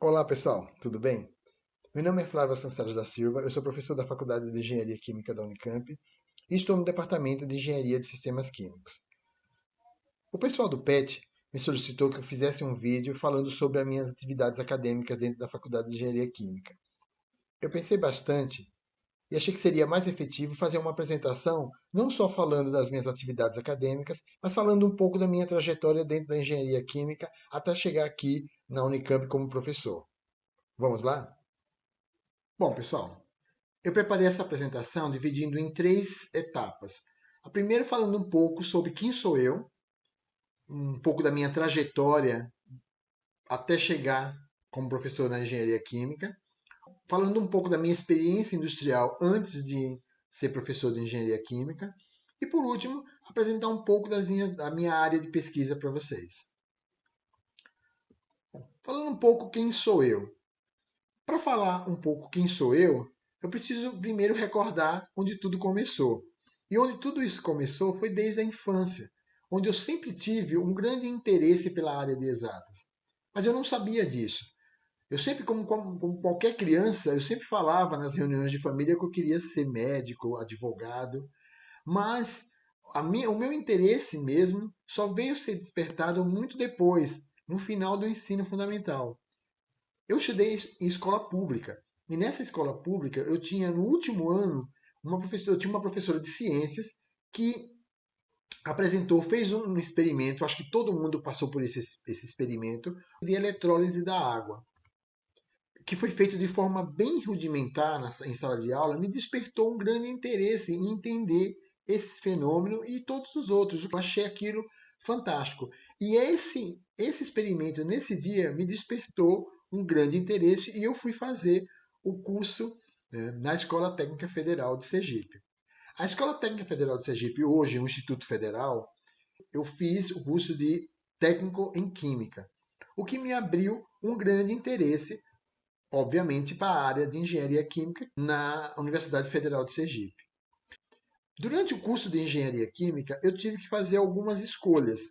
Olá pessoal, tudo bem? Meu nome é Flávio Sancelos da Silva, eu sou professor da Faculdade de Engenharia Química da Unicamp e estou no Departamento de Engenharia de Sistemas Químicos. O pessoal do PET me solicitou que eu fizesse um vídeo falando sobre as minhas atividades acadêmicas dentro da Faculdade de Engenharia Química. Eu pensei bastante e achei que seria mais efetivo fazer uma apresentação não só falando das minhas atividades acadêmicas, mas falando um pouco da minha trajetória dentro da engenharia química até chegar aqui na Unicamp como professor. Vamos lá? Bom, pessoal, eu preparei essa apresentação dividindo em três etapas. A primeira falando um pouco sobre quem sou eu, um pouco da minha trajetória até chegar como professor na engenharia química, falando um pouco da minha experiência industrial antes de ser professor de engenharia química e, por último, apresentar um pouco da minha área de pesquisa para vocês. Falando um pouco quem sou eu. Para falar um pouco quem sou eu preciso primeiro recordar onde tudo começou. E onde tudo isso começou foi desde a infância, onde eu sempre tive um grande interesse pela área de exatas. Mas eu não sabia disso. Eu sempre, como qualquer criança, eu sempre falava nas reuniões de família que eu queria ser médico, advogado, mas o meu interesse mesmo só veio ser despertado muito depois, no final do ensino fundamental. Eu estudei em escola pública. E nessa escola pública, eu tinha no último ano eu tinha uma professora de ciências que fez um experimento, acho que todo mundo passou por esse experimento, de eletrólise da água, que foi feito de forma bem rudimentar em sala de aula, me despertou um grande interesse em entender esse fenômeno e todos os outros. Eu achei aquilo fantástico. E esse experimento, nesse dia, me despertou um grande interesse e eu fui fazer o curso na Escola Técnica Federal de Sergipe. A Escola Técnica Federal de Sergipe, hoje um Instituto Federal, eu fiz o curso de técnico em Química, o que me abriu um grande interesse, obviamente, para a área de engenharia química na Universidade Federal de Sergipe. Durante o curso de engenharia química, eu tive que fazer algumas escolhas.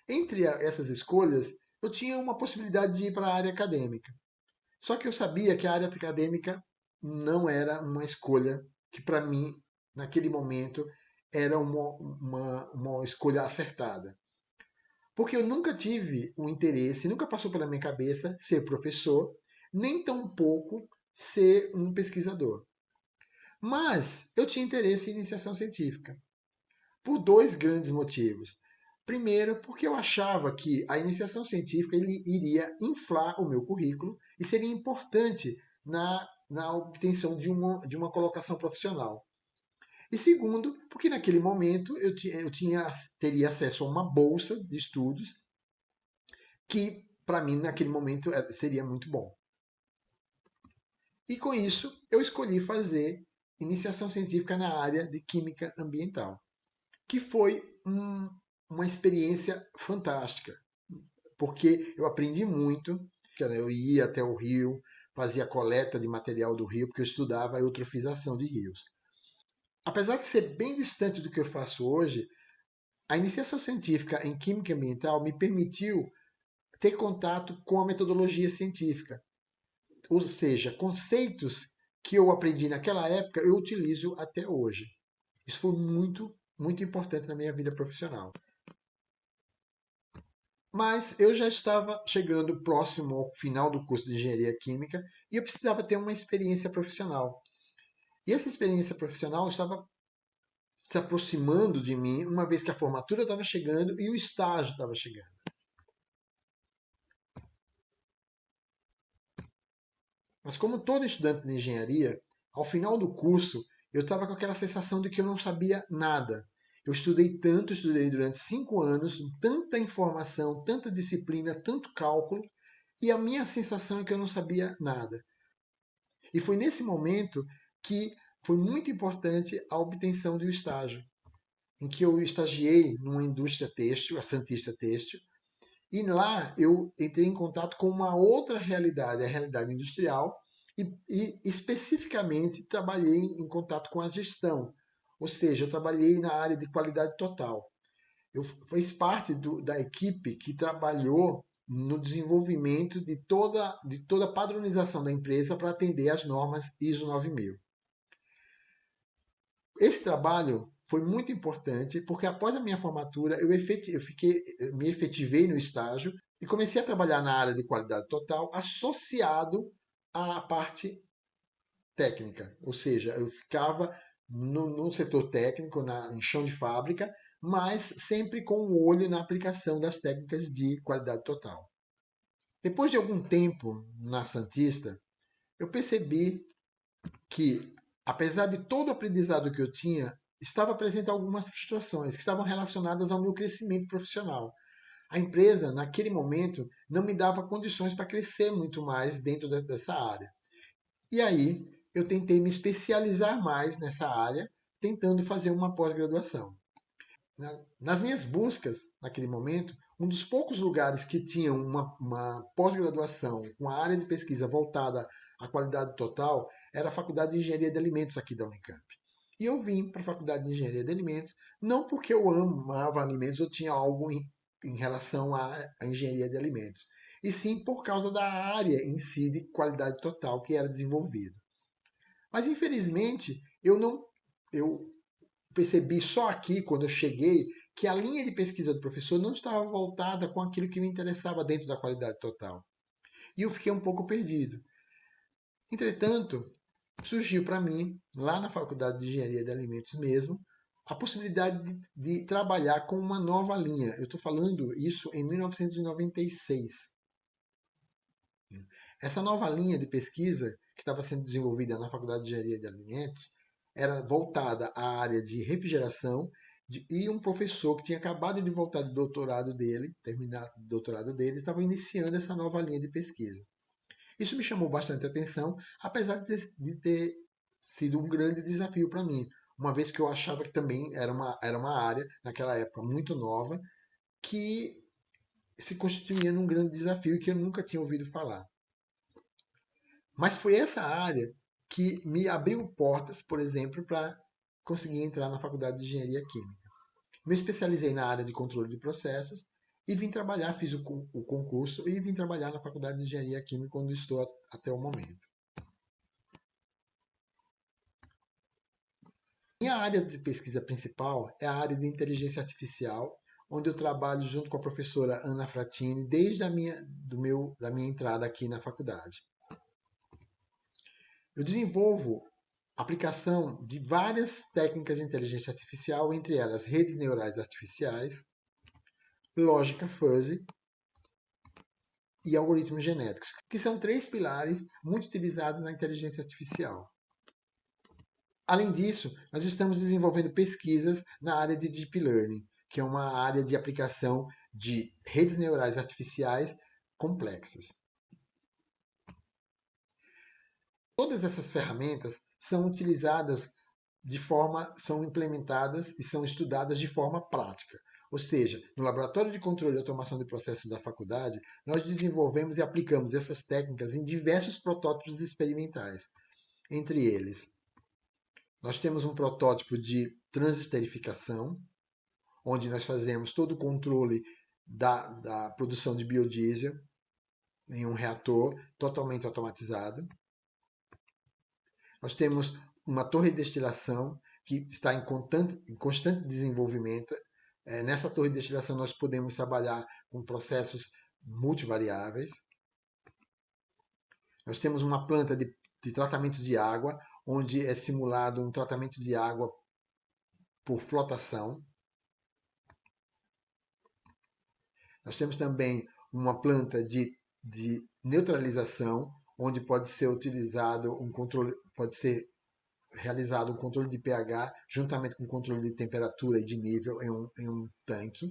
Entre essas escolhas, eu tinha uma possibilidade de ir para a área acadêmica. Só que eu sabia que a área acadêmica não era uma escolha que, para mim, naquele momento, era uma escolha acertada. Porque eu nunca tive um interesse, nunca passou pela minha cabeça ser professor, nem tampouco ser um pesquisador. Mas eu tinha interesse em iniciação científica, por dois grandes motivos. Primeiro, porque eu achava que a iniciação científica ele iria inflar o meu currículo e seria importante na obtenção de uma colocação profissional. E segundo, porque naquele momento teria acesso a uma bolsa de estudos que, para mim, naquele momento seria muito bom. E com isso, eu escolhi fazer iniciação científica na área de química ambiental, que foi uma experiência fantástica, porque eu aprendi muito. Eu ia até o rio, fazia coleta de material do rio, porque eu estudava eutrofização de rios. Apesar de ser bem distante do que eu faço hoje, a iniciação científica em química ambiental me permitiu ter contato com a metodologia científica, ou seja, conceitos que eu aprendi naquela época eu utilizo até hoje. Isso foi muito, muito importante na minha vida profissional. Mas eu já estava chegando próximo ao final do curso de engenharia química e eu precisava ter uma experiência profissional. E essa experiência profissional estava se aproximando de mim, uma vez que a formatura estava chegando e o estágio estava chegando. Mas como todo estudante de engenharia, ao final do curso, eu estava com aquela sensação de que eu não sabia nada. Eu estudei tanto, estudei durante 5 anos, tanta informação, tanta disciplina, tanto cálculo, e a minha sensação é que eu não sabia nada. E foi nesse momento que foi muito importante a obtenção do estágio, em que eu estagiei numa indústria têxtil, a Santista Têxtil, e lá eu entrei em contato com uma outra realidade, a realidade industrial, e especificamente trabalhei em contato com a gestão, ou seja, eu trabalhei na área de qualidade total. Eu fiz parte da equipe que trabalhou no desenvolvimento de toda a padronização da empresa para atender às normas ISO 9000. Esse trabalho foi muito importante porque após a minha formatura me efetivei no estágio e comecei a trabalhar na área de qualidade total associado à parte técnica, ou seja, eu ficava no setor técnico, em chão de fábrica, mas sempre com um olho na aplicação das técnicas de qualidade total. Depois de algum tempo na Santista, eu percebi que, apesar de todo o aprendizado que eu tinha, estava presente algumas frustrações que estavam relacionadas ao meu crescimento profissional. A empresa, naquele momento, não me dava condições para crescer muito mais dentro dessa área. E aí, eu tentei me especializar mais nessa área, tentando fazer uma pós-graduação. Nas minhas buscas, naquele momento, um dos poucos lugares que tinham uma pós-graduação com a área de pesquisa voltada à qualidade total era a Faculdade de Engenharia de Alimentos aqui da Unicamp. E eu vim para a Faculdade de Engenharia de Alimentos, não porque eu amava alimentos ou tinha algo em relação à engenharia de alimentos, e sim por causa da área em si de qualidade total que era desenvolvida. Mas infelizmente eu percebi só aqui, quando eu cheguei, que a linha de pesquisa do professor não estava voltada com aquilo que me interessava dentro da qualidade total. E eu fiquei um pouco perdido. Entretanto, surgiu para mim, lá na Faculdade de Engenharia de Alimentos mesmo, a possibilidade de trabalhar com uma nova linha. Eu estou falando isso em 1996. Essa nova linha de pesquisa que estava sendo desenvolvida na Faculdade de Engenharia de Alimentos era voltada à área de refrigeração e um professor que tinha acabado de voltar do doutorado dele, terminar o doutorado dele, estava iniciando essa nova linha de pesquisa. Isso me chamou bastante atenção, apesar de ter sido um grande desafio para mim, uma vez que eu achava que também era uma área, naquela época, muito nova, que se constituía num grande desafio e que eu nunca tinha ouvido falar. Mas foi essa área que me abriu portas, por exemplo, para conseguir entrar na Faculdade de Engenharia Química. Me especializei na área de controle de processos e vim trabalhar, fiz o concurso e vim trabalhar na Faculdade de Engenharia Química, onde estou até o momento. Minha área de pesquisa principal é a área de inteligência artificial, onde eu trabalho junto com a professora Ana Fratini desde da minha entrada aqui na faculdade. Eu desenvolvo aplicação de várias técnicas de inteligência artificial, entre elas redes neurais artificiais, lógica fuzzy e algoritmos genéticos, que são três pilares muito utilizados na inteligência artificial. Além disso, nós estamos desenvolvendo pesquisas na área de Deep Learning, que é uma área de aplicação de redes neurais artificiais complexas. Todas essas ferramentas são utilizadas são implementadas e são estudadas de forma prática. Ou seja, no Laboratório de Controle e Automação de Processos da faculdade, nós desenvolvemos e aplicamos essas técnicas em diversos protótipos experimentais. Entre eles, nós temos um protótipo de transesterificação, onde nós fazemos todo o controle da produção de biodiesel em um reator totalmente automatizado. Nós temos uma torre de destilação que está em constante desenvolvimento. Nessa torre de destilação nós podemos trabalhar com processos multivariáveis. Nós temos uma planta de tratamento de água, onde é simulado um tratamento de água por flotação. Nós temos também uma planta de neutralização, onde pode ser utilizado pode ser realizado um controle de pH juntamente com controle de temperatura e de nível em um tanque.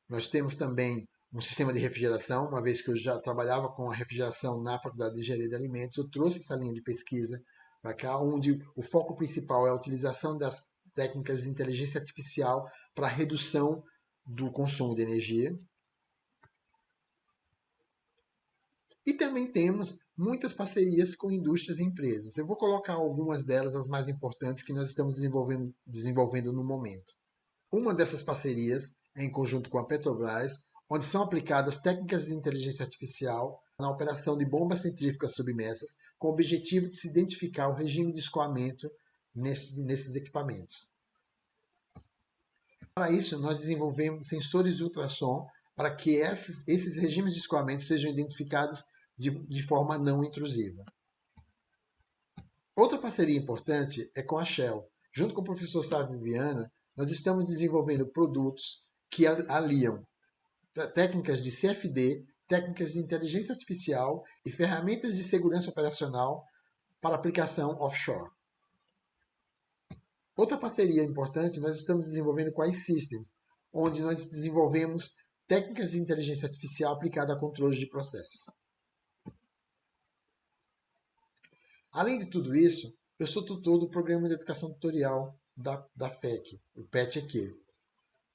Nós temos também um sistema de refrigeração, uma vez que eu já trabalhava com a refrigeração na Faculdade de Engenharia de Alimentos, eu trouxe essa linha de pesquisa para cá, onde o foco principal é a utilização das técnicas de inteligência artificial para a redução do consumo de energia. E também temos muitas parcerias com indústrias e empresas. Eu vou colocar algumas delas, as mais importantes, que nós estamos desenvolvendo no momento. Uma dessas parcerias em conjunto com a Petrobras, onde são aplicadas técnicas de inteligência artificial na operação de bombas centrífugas submersas, com o objetivo de se identificar o regime de escoamento nesses equipamentos. Para isso, nós desenvolvemos sensores de ultrassom para que esses regimes de escoamento sejam identificados de forma não intrusiva. Outra parceria importante é com a Shell. Junto com o professor Sávio Viana, nós estamos desenvolvendo produtos que aliam técnicas de CFD, técnicas de inteligência artificial e ferramentas de segurança operacional para aplicação offshore. Outra parceria importante nós estamos desenvolvendo com a iSystems, onde nós desenvolvemos técnicas de inteligência artificial aplicada a controles de processo. Além de tudo isso, eu sou tutor do Programa de Educação Tutorial da FEC, o PET-EQ.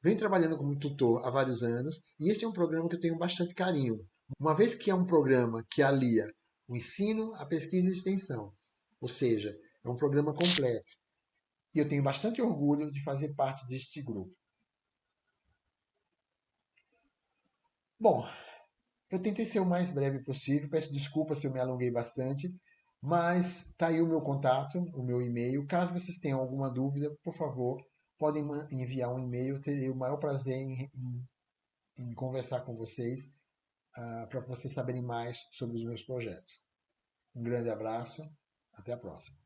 Venho trabalhando como tutor há vários anos e esse é um programa que eu tenho bastante carinho, uma vez que é um programa que alia o ensino, a pesquisa e a extensão, ou seja, é um programa completo. E eu tenho bastante orgulho de fazer parte deste grupo. Bom, eu tentei ser o mais breve possível, peço desculpas se eu me alonguei bastante, mas está aí o meu contato, o meu e-mail. Caso vocês tenham alguma dúvida, por favor, podem enviar um e-mail. Terei o maior prazer em conversar com vocês para vocês saberem mais sobre os meus projetos. Um grande abraço, até a próxima.